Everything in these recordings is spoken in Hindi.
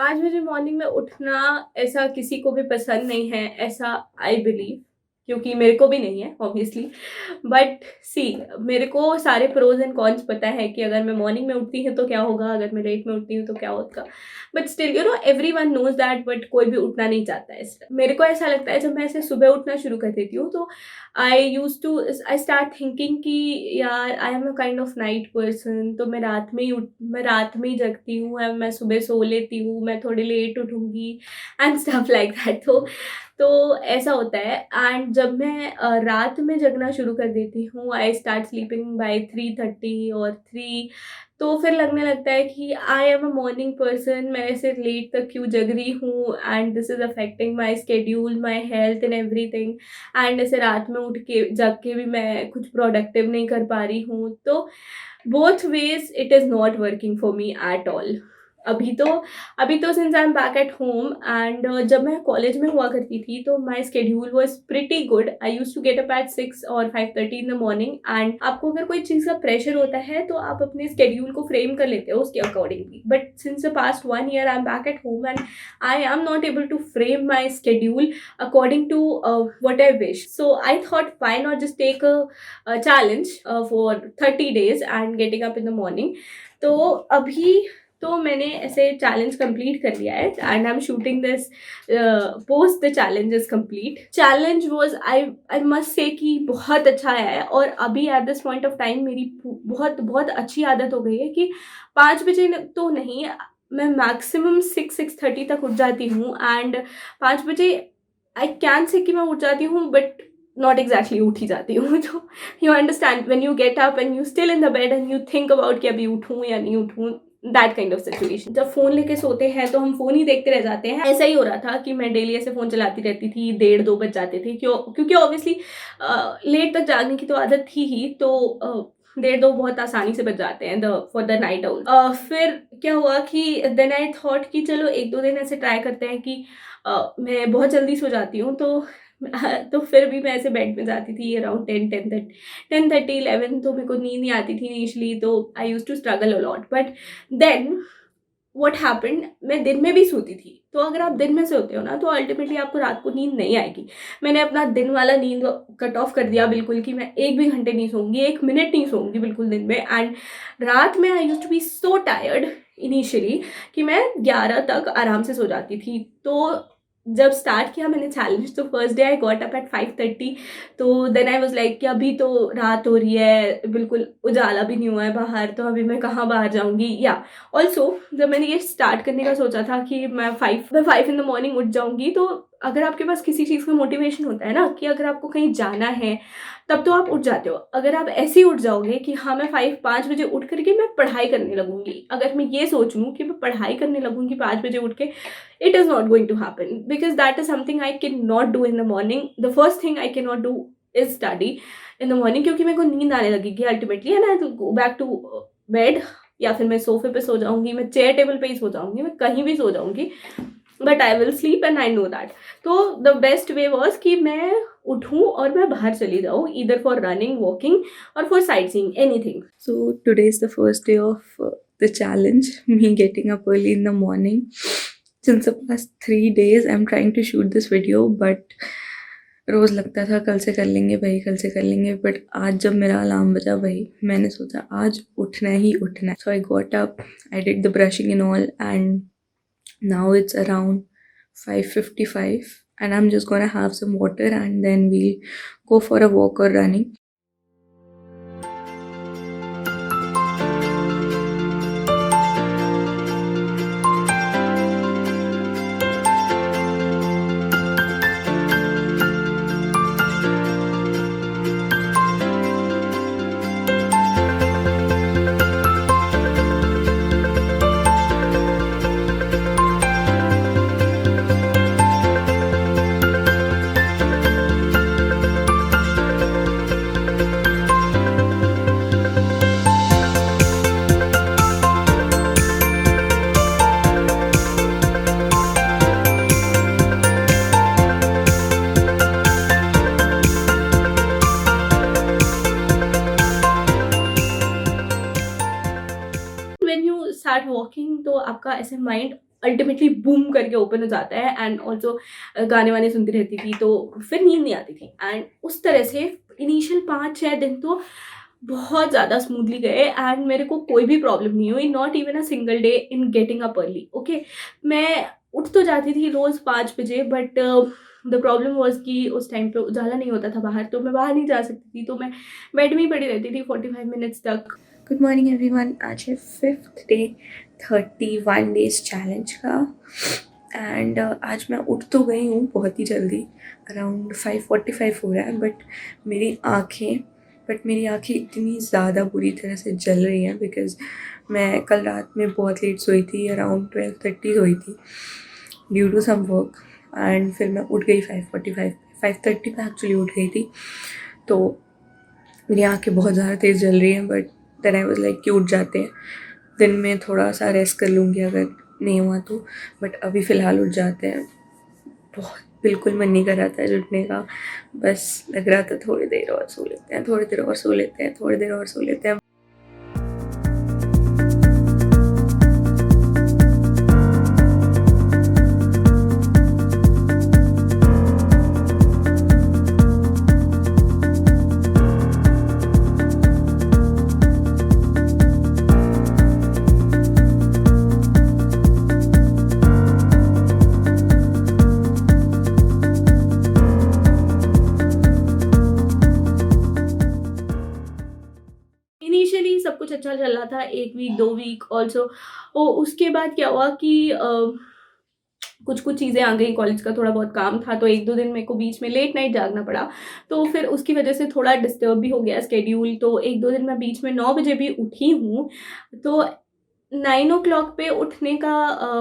5 बजे मॉर्निंग में उठना ऐसा किसी को भी पसंद नहीं है, ऐसा आई बिलीव, क्योंकि मेरे को भी नहीं है ऑब्वियसली। बट सी, मेरे को सारे प्रोज एंड कॉन्स पता है कि अगर मैं मॉर्निंग में उठती हूँ तो क्या होगा, अगर मैं लेट में उठती हूँ तो क्या होगा। But still every one knows that, but कोई भी उठना नहीं चाहता है। मेरे को ऐसा लगता है जब मैं ऐसे सुबह उठना शुरू कर देती हूँ तो आई स्टार्ट थिंकिंग कि यार I am a kind of night person, तो मैं रात में ही जगती हूँ एंड मैं सुबह सो लेती हूँ, मैं थोड़ी लेट उठूँगी एंड स्टफ लाइक दैट। तो ऐसा होता है। एंड जब मैं रात में जगना शुरू कर देती हूँ, आई स्टार्ट स्लीपिंग बाय 3:30 और 3, तो फिर लगने लगता है कि I am a morning person, मैं ऐसे लेट तक क्यों जग रही हूँ and this is affecting my schedule, my health and everything. And ऐसे रात में उठ के जग के भी मैं कुछ प्रोडक्टिव नहीं कर पा रही हूँ। तो both ways it is not working for me at all. अभी तो अभी तो since I am back at home and जब मैं कॉलेज में हुआ करती थी तो my schedule was pretty good. I use to get up at 6 और 5:30 इन द मॉर्निंग। एंड आपको अगर कोई चीज़ का प्रेशर होता है तो आप अपने स्केड्यूल को फ्रेम कर लेते हो उसके accordingly. But since the past 1 year I am back at home and I am not able to frame my schedule according to what I wish. So I thought, why not just take a challenge for 30 days and getting up in the morning. तो अभी तो मैंने ऐसे चैलेंज कंप्लीट कर लिया है and I am shooting this post the challenge is complete. Challenge was, I must say कि बहुत अच्छा है। और अभी at this point of time मेरी बहुत बहुत अच्छी आदत हो गई है कि 5 बजे तो नहीं, मैं मैक्सिमम 6-6:30 तक उठ जाती हूँ। एंड 5 बजे आई कैन से कि मैं उठ जाती हूँ, बट नॉट एग्जैक्टली उठ ही जाती हूँ। तो you understand when you get up and you still in the bed and you think about कि अभी उठूँ या नहीं उठूँ, दैट काइंड ऑफ सिचुएशन। जब फोन लेके सोते हैं तो हम फोन ही देखते रह जाते हैं। ऐसा ही हो रहा था कि मैं डेली ऐसे फोन चलाती रहती थी, 1:30-2 बज जाते थे, क्योंकि ऑब्वियसली लेट तक जागने की तो आदत थी ही। तो 1:30-2 बहुत आसानी से बच जाते हैं फॉर द नाइट आउल। फिर क्या हुआ कि देन आई थॉट कि चलो 1-2 दिन ऐसे ट्राई करते हैं कि मैं बहुत जल्दी सो जाती हूँ। तो फिर भी मैं ऐसे बेड में जाती थी अराउंड 10:30 तो मेरे को नींद नहीं आती थी इनिशियली। तो I use to struggle a lot, but then what happened, मैं दिन में भी सोती थी। तो अगर आप दिन में सोते हो ना तो अल्टीमेटली आपको रात को नींद नहीं आएगी। मैंने अपना दिन वाला नींद कट ऑफ कर दिया बिल्कुल, कि मैं 1 भी घंटे नहीं सोऊंगी, 1 मिनट नहीं सोऊंगी बिल्कुल दिन में। एंड रात में I use to be so tired initially कि मैं 11 तक आराम से सो जाती थी। तो जब स्टार्ट किया मैंने चैलेंज, तो first day I got up at 5:30। तो देन आई वाज लाइक कि अभी तो रात हो रही है, बिल्कुल उजाला भी नहीं हुआ है बाहर, तो अभी मैं कहाँ बाहर जाऊँगी। या ऑल्सो जब मैंने ये स्टार्ट करने का सोचा था कि मैं 5 इन द मॉर्निंग उठ जाऊँगी, तो अगर आपके पास किसी चीज़ का मोटिवेशन होता है ना कि अगर आपको कहीं जाना है तब तो आप उठ जाते हो। अगर आप ऐसे ही उठ जाओगे कि हाँ मैं 5 बजे उठ करके मैं पढ़ाई करने लगूंगी, अगर मैं ये सोच लूँ कि मैं पढ़ाई करने लगूंगी 5 बजे उठ के, it is not going to happen because that is something I cannot do in the morning. The first thing I cannot do is study in the morning, क्योंकि मेरे को नींद आने लगेगी ultimately and I will go back to bed, या फिर मैं सोफे पे सो जाऊंगी, मैं चेयर टेबल पे ही सो जाऊंगी, मैं कहीं भी सो जाऊंगी, but I will sleep and I know that. तो द बेस्ट वे वॉज कि मैं उठूँ और मैं बाहर चली जाऊँ, ईदर फॉर रनिंग, वॉकिंग और for sight seeing, anything. So today is the first day of the challenge, me getting up early in the morning. Since the past 3 days I'm trying to shoot this video, but रोज़ लगता था कल से कर लेंगे भाई, कल से कर लेंगे, बट आज जब मेरा अलार्म बजा भाई, मैंने सोचा आज उठना ही उठना है। So I got up, I did the brushing and all, and now it's around 5:55 and I'm just gonna have some water and then we'll go for a walk or running. When you start walking तो आपका ऐसे माइंड अल्टीमेटली बूम करके ओपन हो जाता है। एंड ऑल्सो गाने वाने सुनती रहती थी, तो फिर नींद नहीं आती थी। एंड उस तरह से इनिशियल 5-6 दिन तो बहुत ज़्यादा स्मूथली गए एंड मेरे को कोई भी प्रॉब्लम नहीं हुई, not even a single day in getting up early. Okay, मैं उठ तो जाती थी रोज़ 5 बजे, बट द प्रॉब्लम वॉज कि उस टाइम पे उजाला नहीं होता था बाहर, तो मैं बाहर नहीं जा सकती थी, तो मैं बेड में ही पड़ी रहती थी 45 मिनट्स तक। गुड मॉर्निंग एवरीवन, आज है 5th डे 31 डेज चैलेंज का। एंड आज मैं उठ तो गई हूँ बहुत ही जल्दी, अराउंड 5:45 हो रहा है, बट मेरी आँखें इतनी ज़्यादा बुरी तरह से जल रही हैं बिकॉज़ मैं कल रात में बहुत लेट सोई थी, अराउंड 12:30 सोई थी due to some work. And फिर मैं उठ गई 5:30 पे एक्चुअली उठ गई थी, तो मेरी आँखें बहुत ज़्यादा तेज़ जल रही हैं। But then I was like कि उठ जाते हैं, दिन में थोड़ा सा रेस्ट कर लूँगी अगर नहीं हुआ तो, बट अभी फ़िलहाल उठ जाते हैं। बहुत बिल्कुल मन नहीं कर रहा था उठने का, बस लग रहा था थोड़ी देर और सो लेते हैं, थोड़ी देर और सो लेते हैं, थोड़ी देर और सो लेते हैं। इनिशियली सब कुछ अच्छा चल रहा था, 1 वीक 2 वीक ऑल्सो। उसके बाद क्या हुआ कि कुछ-कुछ चीज़ें आ गई, कॉलेज का थोड़ा बहुत काम था, तो 1-2 दिन मेरे को बीच में लेट नाइट जागना पड़ा। तो फिर उसकी वजह से थोड़ा डिस्टर्ब भी हो गया शेड्यूल, तो 1-2 दिन मैं बीच में 9 बजे भी उठी हूँ। तो 9 ओ क्लॉक पे उठने का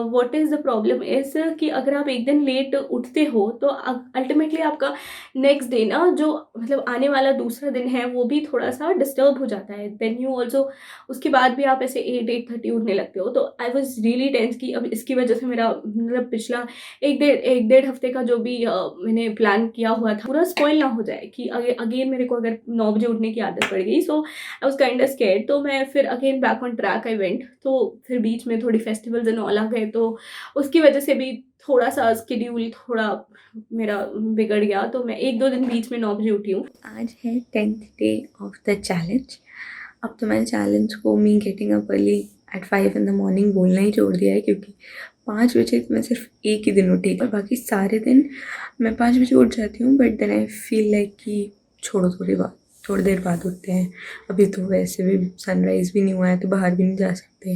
what is the problem is कि अगर आप एक दिन लेट उठते हो, तो अल्टीमेटली आपका नेक्स्ट डे ना, जो मतलब आने वाला दूसरा दिन है, वो भी थोड़ा-सा डिस्टर्ब हो जाता है। देन यू ऑल्सो उसके बाद भी आप ऐसे 8-8:30 उठने लगते हो। तो आई वाज़ रियली टेंस कि अब इसकी वजह से मेरा मतलब पिछला 1 डेढ़ हफ्ते का जो भी मैंने प्लान किया हुआ था, पूरा स्पॉइल ना हो जाए कि अगेन मेरे को अगर 9 बजे उठने की आदत पड़ गई। So I was kind of scared, तो मैं फिर again back on track I went. तो फिर बीच में थोड़ी फेस्टिवल्स एंड ऑल आ गए, तो उसकी वजह से भी थोड़ा-सा शेड्यूल थोड़ा मेरा बिगड़ गया, तो मैं 1-2 दिन बीच में 9 बजे उठी हूँ। आज है 10th day of the challenge. अब तो मैंने चैलेंज को me getting up early at 5 in the morning बोलना ही छोड़ दिया है, क्योंकि 5 बजे तो मैं सिर्फ एक ही दिन उठी, और बाकी सारे दिन मैं 5 बजे उठ जाती हूँ। But then I feel like कि छोड़ो, थोड़ी देर बाद उठते हैं, अभी तो वैसे भी सनराइज़ भी नहीं हुआ है, तो बाहर भी नहीं जा सकते,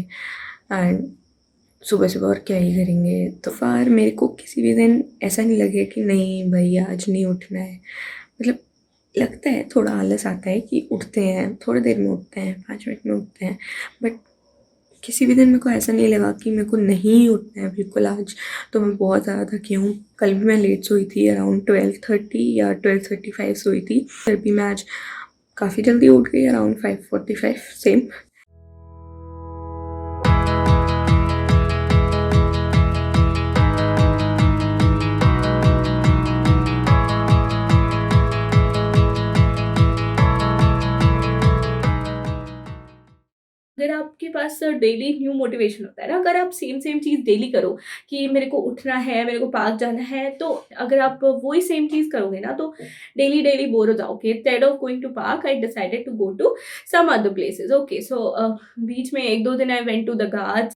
एंड सुबह-सुबह और क्या ही करेंगे। तो फार मेरे को किसी भी दिन ऐसा नहीं लगे कि नहीं भाई आज नहीं उठना है। मतलब लगता है, थोड़ा आलस आता है कि उठते हैं, थोड़ी देर में उठते हैं, 5 मिनट में उठते हैं, बट किसी भी दिन मेरे को ऐसा नहीं लगा कि मेरे को नहीं उठना है बिल्कुल आज। तो मैं बहुत ज़्यादा थकी हूँ। कल भी मैं लेट सोई थी, अराउंड 12:30 या 12:35 सोई थी। फिर भी मैं आज काफ़ी जल्दी उठ गई, अराउंड 5:45 सेम। अगर आपके पास डेली न्यू मोटिवेशन होता है ना, अगर आप सेम सेम चीज़ डेली करो कि मेरे को उठना है, मेरे को पार्क जाना है, तो अगर आप वही सेम चीज़ करोगे ना, तो डेली डेली बोर हो जाओगे। Instead of going to park, I decided to go to some other places. Okay, so बीच में 1-2 दिन I went to the ghats.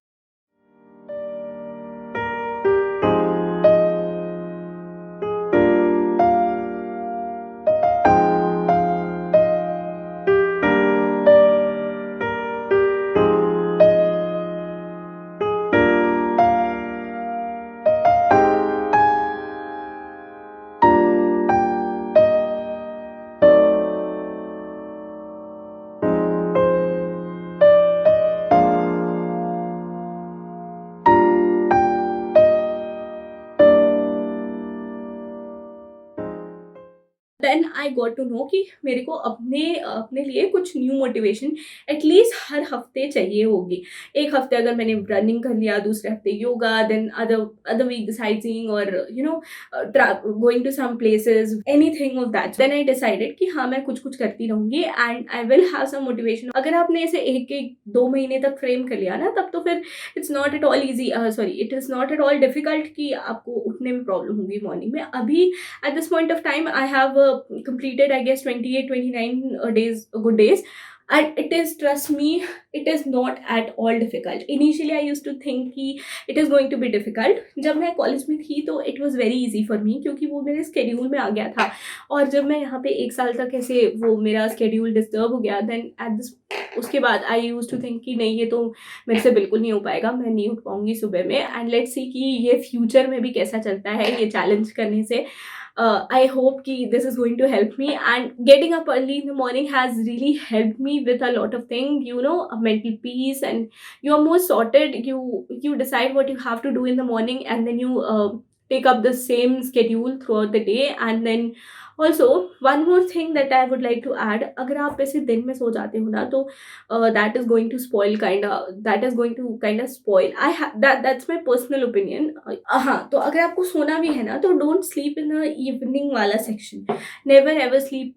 I got to know कि मेरे को अपने अपने लिए कुछ न्यू मोटिवेशन एटलीस्ट हर हफ्ते चाहिए होगी। एक हफ्ते अगर मैंने रनिंग कर लिया, दूसरे हफ्ते yoga, then other week sightseeing और going to some places, anything of that. Then I decided कि हाँ, मैं कुछ कुछ करती रहूंगी and I will have some motivation. अगर आपने इसे एक एक 2 महीने तक फ्रेम कर लिया ना, तब तो फिर it's not at all easy, sorry, it is not at all difficult कि आपको उठने में प्रॉब्लम होगी मॉर्निंग में। अभी at this point of time I have completed I guess 28-29 days, good days, and it is, trust me, it is not at all difficult. Initially I used to think कि it is going to be difficult. जब मैं कॉलेज में थी तो it was very easy for me, क्योंकि वो मेरे स्केड्यूल में आ गया था। और जब मैं यहाँ पे 1 साल तक ऐसे वो मेरा स्केड्यूल डिस्टर्ब हो गया, देन एट दिस उसके बाद आई यूज टू थिंक कि नहीं, ये तो मेरे से बिल्कुल नहीं हो पाएगा, मैं नहीं उठ पाऊंगी सुबह में। एंड लेट्स सी कि ये फ्यूचर में भी कैसा चलता है ये चैलेंज करने से। I hope कि this is going to help me, and getting up early in the morning has really helped me with a lot of things, a mental peace, and you are more sorted. You decide what you have to do in the morning, and then you take up the same schedule throughout the day. And then also one more thing that I would like to add, अगर आप ऐसे दिन में सो जाते हो ना, तो that is going to spoil kind of spoil. That's my personal opinion. हाँ, तो अगर आपको सोना भी है ना, तो don't sleep in the evening वाला section, never ever sleep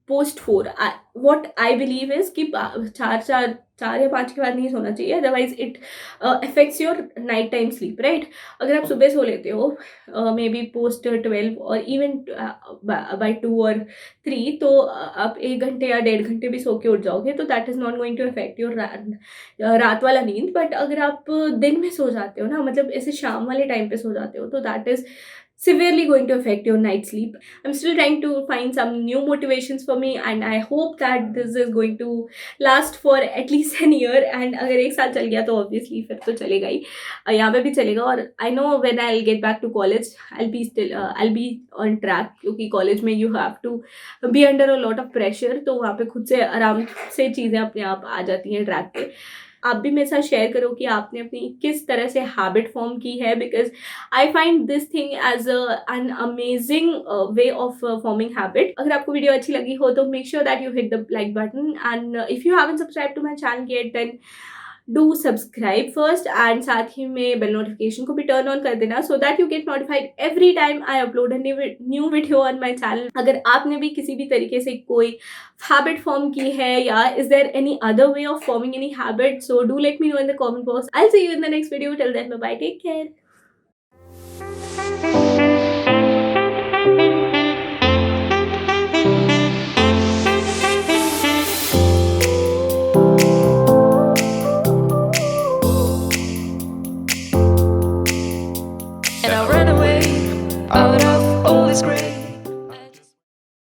post 4। What I believe is कि 4 या 5 के बाद नहीं सोना चाहिए, otherwise it affects your night time sleep, right. अगर आप सुबह सो लेते हो मे बी पोस्ट 12 और इवन बाय 2 और 3, तो आप 1 घंटे या 1.5 घंटे भी सो के उठ जाओगे, तो that is not going to affect your रात वाला नींद। बट अगर आप दिन में सो जाते हो ना, मतलब ऐसे शाम वाले टाइम पे सो जाते हो, तो that is severely going to affect your night sleep. I'm still trying to find some new motivations for me, and I hope that this is going to last for at least an year. And अगर 1 साल चल गया तो obviously फिर तो चलेगा ही, यहाँ पे भी चलेगा। और I know when I'll get back to college, I'll be on track, क्योंकि कॉलेज में you have to be under a lot of pressure, तो वहाँ पे खुद से आराम से चीज़ें अपने आप आ जाती हैं ट्रैक पे। आप भी मेरे साथ शेयर करो कि आपने अपनी किस तरह से हैबिट फॉर्म की है, because I find this thing as an amazing way of forming habit. अगर आपको वीडियो अच्छी लगी हो तो make sure that you hit the like button, and if you haven't subscribe to my channel yet, then do subscribe first, and साथ ही में बेल नोटिफिकेशन को भी टर्न ऑन कर देना, so that you get notified every time I upload a new video on my channel. अगर आपने भी किसी भी तरीके से कोई हैबिट फॉर्म की है, या is there any other way of forming any habit, so do let me know in the comment box. I will see you in the next video. Till then, bye bye, take care.